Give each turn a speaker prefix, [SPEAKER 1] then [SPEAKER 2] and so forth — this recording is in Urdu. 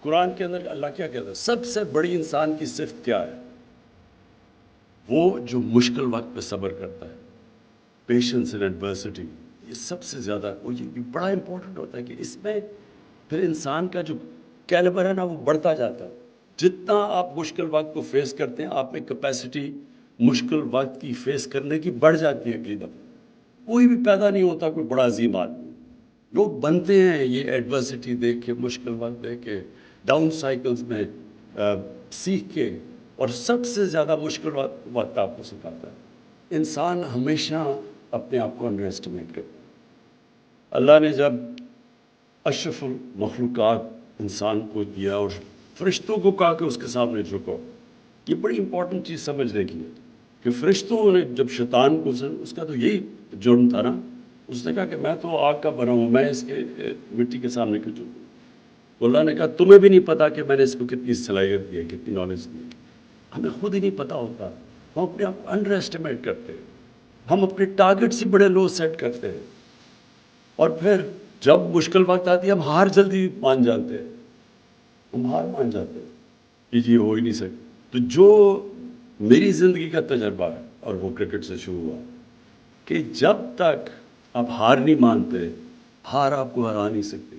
[SPEAKER 1] قرآن کے اندر اللہ کیا کہتا ہے؟ سب سے بڑی انسان کی صفت کیا ہے؟ وہ جو مشکل وقت پہ صبر کرتا ہے، پیشنس ان ایڈورسٹی. یہ سب سے زیادہ یہ بڑا امپورٹنٹ ہوتا ہے کہ اس میں پھر انسان کا جو کیلیبر ہے نا وہ بڑھتا جاتا ہے. جتنا آپ مشکل وقت کو فیس کرتے ہیں آپ میں کیپیسٹی مشکل وقت کی فیس کرنے کی بڑھ جاتی ہے. اگلی دفعہ کوئی بھی پیدا نہیں ہوتا کوئی بڑا عظیم آدمی، لوگ بنتے ہیں یہ ایڈورسٹی دیکھ کے، مشکل وقت دیکھ کے، ڈاؤن سائیکلز میں سیکھ کے. اور سب سے زیادہ مشکل وقت آپ کو سکھاتا ہے. انسان ہمیشہ اپنے آپ کو انڈر اسٹیمیٹ کرتا ہے. اللہ نے جب اشرف المخلوقات انسان کو دیا اور فرشتوں کو کہا کہ اس کے سامنے جھکو، یہ بڑی امپورٹنٹ چیز سمجھنے کی ہے کہ فرشتوں نے جب شیطان کو، اس کا تو یہی جرم تھا نا، اس نے کہا کہ میں تو آگ کا بنا ہوں، میں اس کے مٹی کے سامنے کیوں جھکوں؟ تو اللہ نے کہا تمہیں بھی نہیں پتا کہ میں نے اس کو کتنی صلاحیت دی ہے، کتنی نالج دی ہے. ہمیں خود ہی نہیں پتا ہوتا، ہم اپنے آپ کو انڈر اسٹیمیٹ کرتے ہیں، ہم اپنے ٹارگٹ سے بڑے لو سیٹ کرتے ہیں. اور پھر جب مشکل وقت آتی ہے ہم ہار جلدی مان جاتے ہیں، ہم ہار مان جاتے ہیں کہ جی ہو ہی نہیں سکتا. تو جو میری زندگی کا تجربہ ہے، اور وہ کرکٹ سے شروع ہوا، کہ جب تک آپ ہار نہیں مانتے، ہار آپ کو ہرا نہیں سکتی.